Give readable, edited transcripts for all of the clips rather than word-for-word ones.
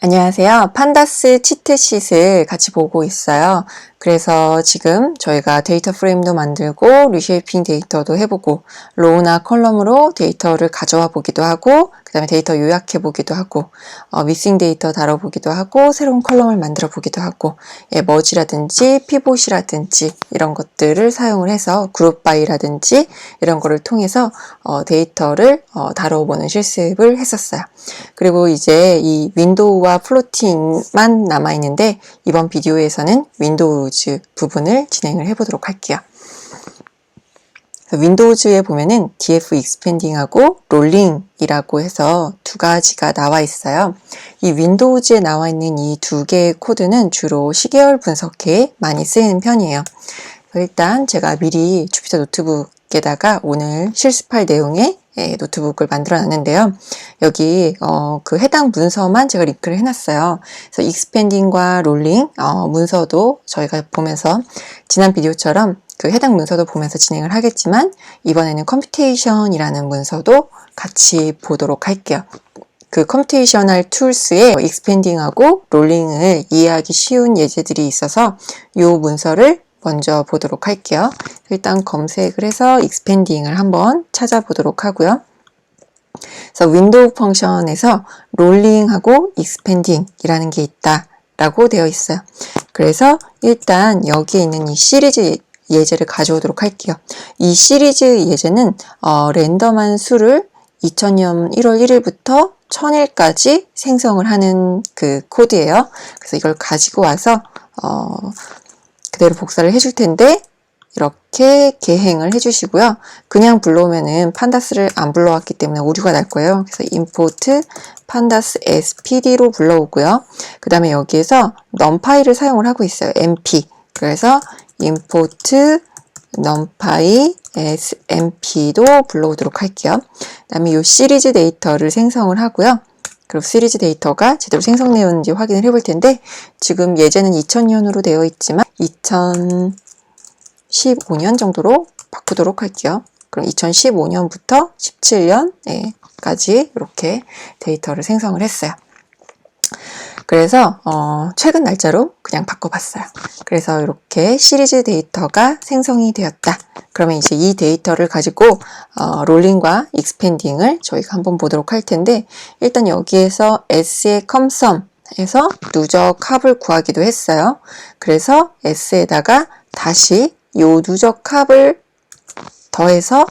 안녕하세요. 판다스 치트sheet을 같이 보고 있어요. 그래서 지금 저희가 데이터 프레임도 만들고 리쉐이핑 데이터도 해보고 로우나 컬럼으로 데이터를 가져와 보기도 하고 그 다음에 데이터 요약해 보기도 하고 미싱 데이터 다뤄보기도 하고 새로운 컬럼을 만들어 보기도 하고 머지라든지 피봇이라든지 이런 것들을 사용을 해서 그룹 바이라든지 이런 거를 통해서 데이터를 다뤄보는 실습을 했었어요. 그리고 이제 이 윈도우와 플로팅만 남아있는데 이번 비디오에서는 윈도우즈 부분을 진행을 해보도록 할게요. 윈도우즈에 보면은 df 익스펜딩하고 롤링이라고 해서 두 가지가 나와 있어요. 이 윈도우즈에 나와 있는 이 두 개의 코드는 주로 시계열 분석에 많이 쓰이는 편이에요. 일단 제가 미리 주피터 노트북에다가 오늘 실습할 내용의 노트북을 만들어 놨는데요. 여기 그 해당 문서만 제가 링크를 해놨어요. 그래서 익스펜딩과 롤링 문서도 저희가 보면서 지난 비디오처럼 그 해당 문서도 보면서 진행을 하겠지만 이번에는 컴퓨테이션이라는 문서도 같이 보도록 할게요. 그 컴퓨테이셔널 툴스의 익스펜딩하고 롤링을 이해하기 쉬운 예제들이 있어서 이 문서를 먼저 보도록 할게요. 일단 검색을 해서 익스펜딩을 한번 찾아보도록 하고요. 그래서 윈도우 펑션에서 롤링하고 익스펜딩이라는 게 있다라고 되어 있어요. 그래서 일단 여기에 있는 이 시리즈 예제를 가져오도록 할게요. 이 시리즈 예제는 랜덤한 수를 2000년 1월 1일부터 1000일까지 생성을 하는 그 코드예요. 그래서 이걸 가지고 와서 그대로 복사를 해줄 텐데 이렇게 개행을 해주시고요. 그냥 불러오면은 판다스를 안 불러왔기 때문에 오류가 날 거예요. 그래서 import pandas spd로 불러오고요. 그 다음에 여기에서 numpy를 사용을 하고 있어요. np. 그래서 import numpy as np도 불러오도록 할게요. 그 다음에 이 시리즈 데이터를 생성을 하고요. 그리고 시리즈 데이터가 제대로 생성되었는지 확인을 해볼 텐데 지금 예제는 2000년으로 되어 있지만 2015년 정도로 바꾸도록 할게요. 그럼 2015년부터 17년까지 이렇게 데이터를 생성을 했어요. 그래서 최근 날짜로 그냥 바꿔봤어요. 그래서 이렇게 시리즈 데이터가 생성이 되었다. 그러면 이제 이 데이터를 가지고 롤링과 익스펜딩을 저희가 한번 보도록 할 텐데 일단 여기에서 s의 컴썸에서 누적 합을 구하기도 했어요. 그래서 s에다가 다시 이 누적 합을 더해서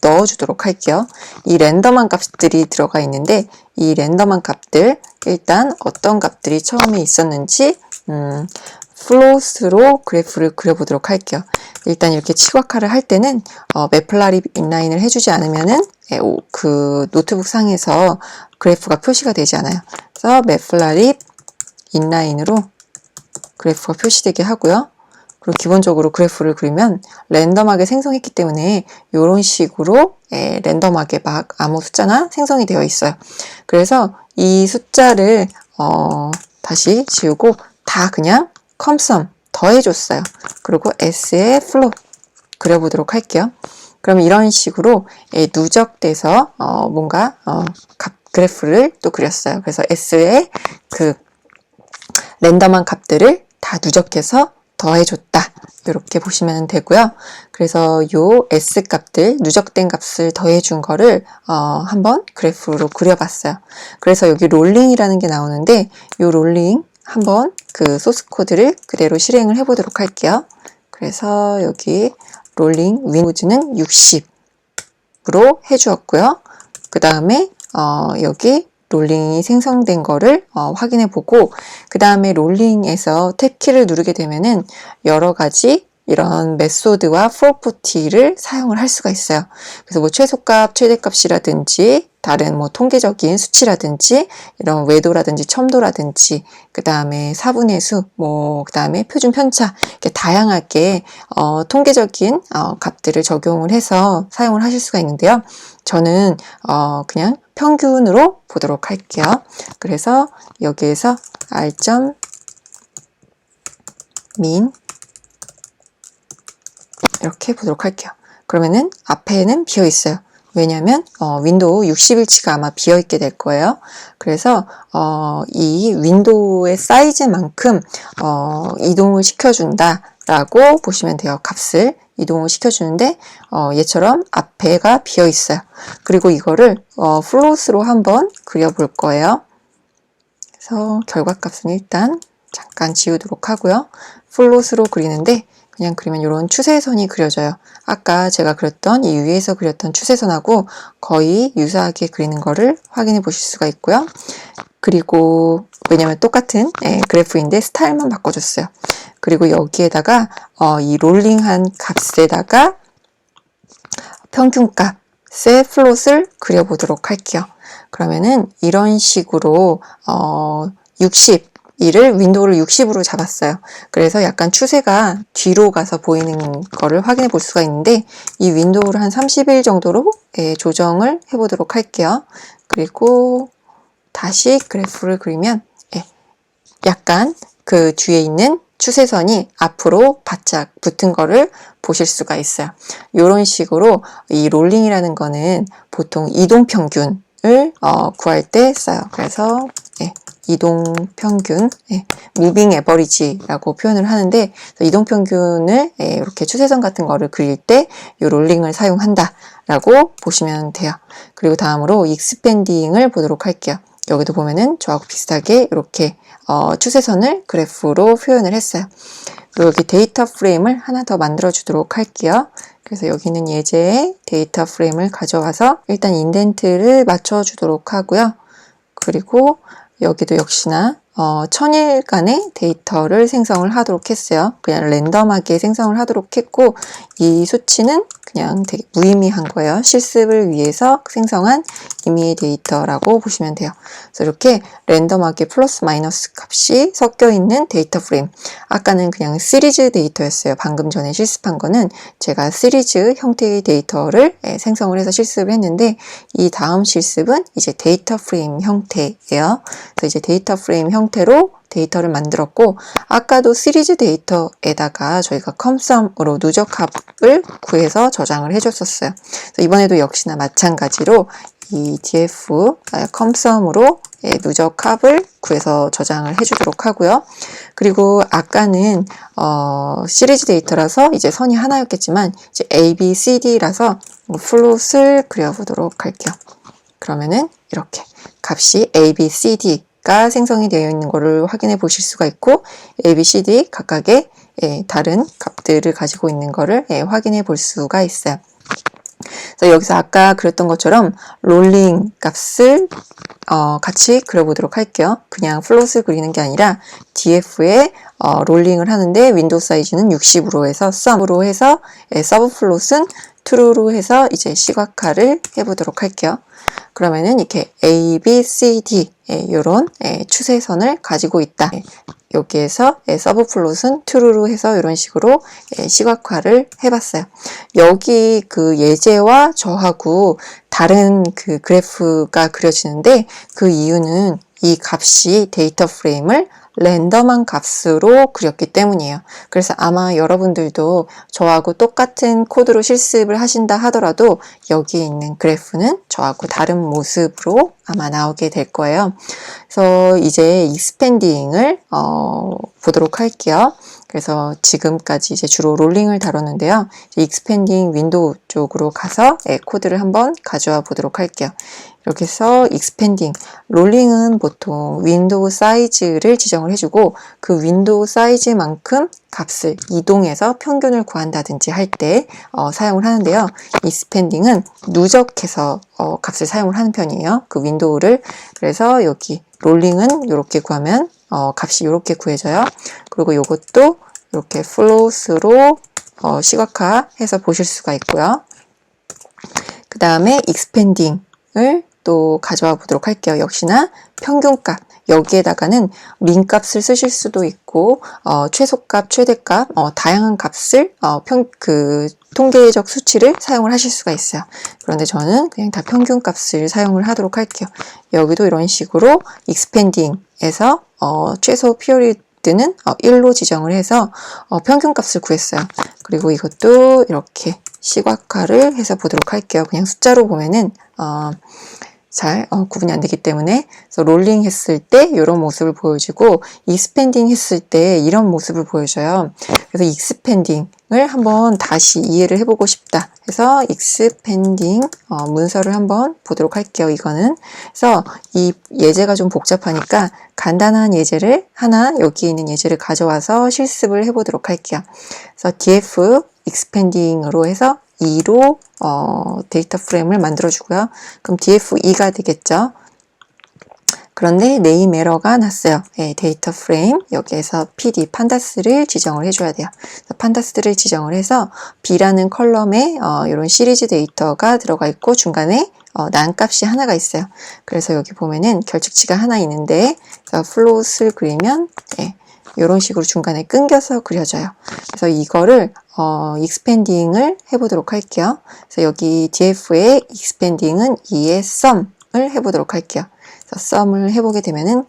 넣어주도록 할게요. 이 랜덤한 값들이 들어가 있는데 이 랜덤한 값들 일단 어떤 값들이 처음에 있었는지 플로스로 그래프를 그려보도록 할게요. 일단 이렇게 치각화를 할 때는 매플라립 인라인을 해주지 않으면은 그 노트북 상에서 그래프가 표시가 되지 않아요. 그래서 매플라립 인라인으로 그래프가 표시되게 하고요. 그리고 기본적으로 그래프를 그리면 랜덤하게 생성했기 때문에 이런 식으로 랜덤하게 막 아무 숫자나 생성이 되어 있어요. 그래서 이 숫자를 다시 지우고 다 그냥 컴썸 더해줬어요. 그리고 s의 플롯 그려보도록 할게요. 그럼 이런 식으로 누적돼서 뭔가 그래프를 또 그렸어요. 그래서 s의 그 랜덤한 값들을 다 누적해서 더해줬다. 이렇게 보시면 되고요. 그래서 요 S 값들, 누적된 값을 더해준 거를 한번 그래프로 그려봤어요. 그래서 여기 롤링이라는 게 나오는데 요 롤링 한번 그 소스 코드를 그대로 실행을 해보도록 할게요. 그래서 여기 롤링 윈도우즈는 60으로 해주었고요. 그 다음에 여기 롤링이 생성된 거를 확인해 보고 그 다음에 롤링에서 탭키를 누르게 되면은 여러 가지 이런 메소드와 프로퍼티를 사용을 할 수가 있어요. 그래서 뭐 최소값, 최대값이라든지 다른 뭐 통계적인 수치라든지 이런 외도라든지 첨도라든지 그 다음에 4분의 수, 뭐 그 다음에 표준 편차 이렇게 다양하게 통계적인 값들을 적용을 해서 사용을 하실 수가 있는데요. 저는 그냥 평균으로 보도록 할게요. 그래서 여기에서 r.min 이렇게 보도록 할게요. 그러면은 앞에는 비어 있어요. 왜냐면 윈도우 60일치가 아마 비어있게 될 거예요. 그래서 이 윈도우의 사이즈만큼 이동을 시켜준다 라고 보시면 돼요. 값을 이동을 시켜주는데 얘처럼 앞에가 비어 있어요. 그리고 이거를 플롯으로 한번 그려볼 거예요. 그래서 결과값은 일단 잠깐 지우도록 하고요. 플롯으로 그리는데 그냥 그리면 이런 추세선이 그려져요. 아까 제가 그렸던 이 위에서 그렸던 추세선하고 거의 유사하게 그리는 거를 확인해 보실 수가 있고요. 그리고 왜냐면 똑같은 그래프인데 스타일만 바꿔줬어요. 그리고 여기에다가 이 롤링한 값에다가 평균값의 플롯을 그려보도록 할게요. 그러면은 이런 식으로 60일을 윈도우를 60으로 잡았어요. 그래서 약간 추세가 뒤로 가서 보이는 거를 확인해 볼 수가 있는데 이 윈도우를 한 30일 정도로 조정을 해보도록 할게요. 그리고 다시 그래프를 그리면 약간 그 뒤에 있는 추세선이 앞으로 바짝 붙은 거를 보실 수가 있어요. 이런 식으로 이 롤링이라는 거는 보통 이동평균을 구할 때 써요. 그래서 이동평균, 무빙 에버리지라고 표현을 하는데 이동평균을 이렇게 추세선 같은 거를 그릴 때 이 롤링을 사용한다 라고 보시면 돼요. 그리고 다음으로 익스펜딩을 보도록 할게요. 여기도 보면은 저하고 비슷하게 이렇게 추세선을 그래프로 표현을 했어요. 그리고 여기 데이터 프레임을 하나 더 만들어 주도록 할게요. 그래서 여기는 예제의 데이터 프레임을 가져와서 일단 인덴트를 맞춰 주도록 하고요. 그리고 여기도 역시나 1000일간의 데이터를 생성을 하도록 했어요. 그냥 랜덤하게 생성을 하도록 했고 이 수치는 그냥 되게 무의미한 거예요. 실습을 위해서 생성한 임의의 데이터라고 보시면 돼요. 그래서 이렇게 랜덤하게 플러스 마이너스 값이 섞여 있는 데이터 프레임. 아까는 그냥 시리즈 데이터였어요. 방금 전에 실습한 거는 제가 시리즈 형태의 데이터를 생성을 해서 실습을 했는데 이 다음 실습은 이제 데이터 프레임 형태예요. 그래서 이제 데이터 프레임 형태로 데이터를 만들었고 아까도 시리즈 데이터에다가 저희가 컴썸으로 누적합을 구해서 저장을 해줬었어요. 이번에도 역시나 마찬가지로 이 df 컴썸으로 누적합을 구해서 저장을 해주도록 하고요. 그리고 아까는 시리즈 데이터라서 이제 선이 하나였겠지만 이제 A, B, C, D라서 플롯을 그려보도록 할게요. 그러면은 이렇게 값이 A, B, C, D 가 생성이 되어 있는 것을 확인해 보실 수가 있고 A, B, C, D 각각의 다른 값들을 가지고 있는 것을 확인해 볼 수가 있어요. 그래서 여기서 아까 그렸던 것처럼 롤링 값을 같이 그려보도록 할게요. 그냥 플롯을 그리는 게 아니라 df에 롤링을 하는데 윈도우 사이즈는 60으로 해서 sum으로 해서 서브 플롯은 true로 해서 이제 시각화를 해보도록 할게요. 그러면은 이렇게 A, B, C, D 이런 추세선을 가지고 있다. 여기에서 서브 플롯은 true로 해서 이런 식으로 시각화를 해봤어요. 여기 그 예제와 저하고 다른 그 그래프가 그려지는데 그 이유는 이 값이 데이터 프레임을 랜덤한 값으로 그렸기 때문이에요. 그래서 아마 여러분들도 저하고 똑같은 코드로 실습을 하신다 하더라도 여기에 있는 그래프는 저하고 다른 모습으로 아마 나오게 될 거예요. 그래서 이제 익스펜딩을 보도록 할게요. 그래서 지금까지 이제 주로 롤링을 다뤘는데요. 익스펜딩 윈도우 쪽으로 가서 코드를 한번 가져와 보도록 할게요. 이렇게 해서 익스펜딩, 롤링은 보통 윈도우 사이즈를 지정을 해주고 그 윈도우 사이즈만큼 값을 이동해서 평균을 구한다든지 할 때 사용을 하는데요. 익스펜딩은 누적해서 값을 사용을 하는 편이에요. 그 윈도우를. 그래서 여기 롤링은 이렇게 구하면 값이 이렇게 구해져요. 그리고 이것도 이렇게 플롯으로 시각화해서 보실 수가 있고요. 그 다음에 익스펜딩을 또 가져와 보도록 할게요. 역시나 평균값, 여기에다가는 민값을 쓰실 수도 있고 최소값, 최대값, 다양한 값을 통계적 수치를 사용을 하실 수가 있어요. 그런데 저는 그냥 다 평균값을 사용을 하도록 할게요. 여기도 이런 식으로 익스펜딩에서 최소 피어리드는 1로 지정을 해서 평균값을 구했어요. 그리고 이것도 이렇게 시각화를 해서 보도록 할게요. 그냥 숫자로 보면은 잘 구분이 안 되기 때문에. 그래서 롤링 했을 때 이런 모습을 보여주고, 익스펜딩 했을 때 이런 모습을 보여줘요. 그래서 익스펜딩을 한번 다시 이해를 해보고 싶다 해서 익스펜딩 문서를 한번 보도록 할게요. 이거는 그래서 이 예제가 좀 복잡하니까 간단한 예제를 하나, 여기 있는 예제를 가져와서 실습을 해보도록 할게요. 그래서 df 익스펜딩으로 해서 2로 데이터 프레임을 만들어 주고요. 그럼 df2가 되겠죠. 그런데 네임 에러가 났어요. 네, 데이터 프레임 여기에서 pd 판다스를 지정을 해줘야 돼요. 판다스를 지정을 해서 b라는 컬럼에 이런 시리즈 데이터가 들어가 있고 중간에 난 값이 하나가 있어요. 그래서 여기 보면은 결측치가 하나 있는데 플롯을 그리면 이런 식으로 중간에 끊겨서 그려져요. 그래서 이거를 익스펜딩을 해보도록 할게요. 그래서 여기 df의 익스펜딩은 2의 sum을 해보도록 할게요. 그래서 sum을 해보게 되면은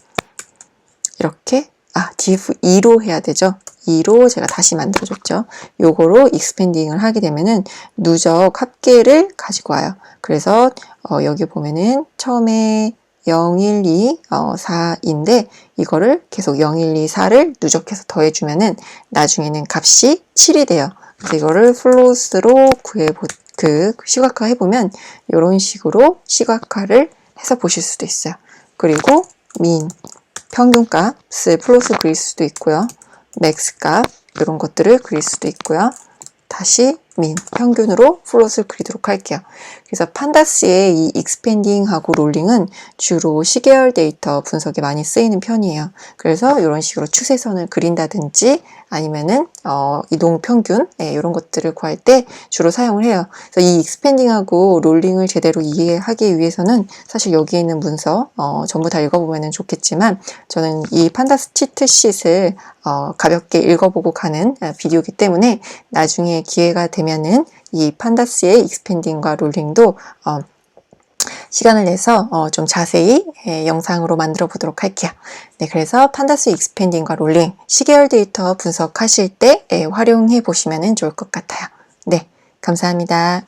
이렇게 df2로 해야 되죠. 2로 제가 다시 만들어줬죠. 요거로 익스펜딩을 하게 되면은 누적 합계를 가지고 와요. 그래서 여기 보면은 처음에 0, 1, 2, 4인데 이거를 계속 0, 1, 2, 4를 누적해서 더해주면은 나중에는 값이 7이 돼요. 그래서 이거를 플롯으로 시각화 해보면 이런 식으로 시각화를 해서 보실 수도 있어요. 그리고 민, 평균값을 플롯을 그릴 수도 있고요. 맥스 값 이런 것들을 그릴 수도 있고요. 다시 민, 평균으로 플롯을 그리도록 할게요. 그래서 판다스의 이 익스펜딩하고 롤링은 주로 시계열 데이터 분석에 많이 쓰이는 편이에요. 그래서 이런 식으로 추세선을 그린다든지 아니면은 이동 평균 이런 것들을 구할 때 주로 사용을 해요. 그래서 이 익스펜딩하고 롤링을 제대로 이해하기 위해서는 사실 여기에 있는 문서 전부 다 읽어보면 좋겠지만 저는 이 판다스 치트sheet을 가볍게 읽어보고 가는 비디오이기 때문에 나중에 기회가 되면은 이 판다스의 익스펜딩과 롤링도 시간을 내서 좀 자세히 영상으로 만들어 보도록 할게요. 네, 그래서 판다스 익스펜딩과 롤링 시계열 데이터 분석하실 때 활용해 보시면 좋을 것 같아요. 네, 감사합니다.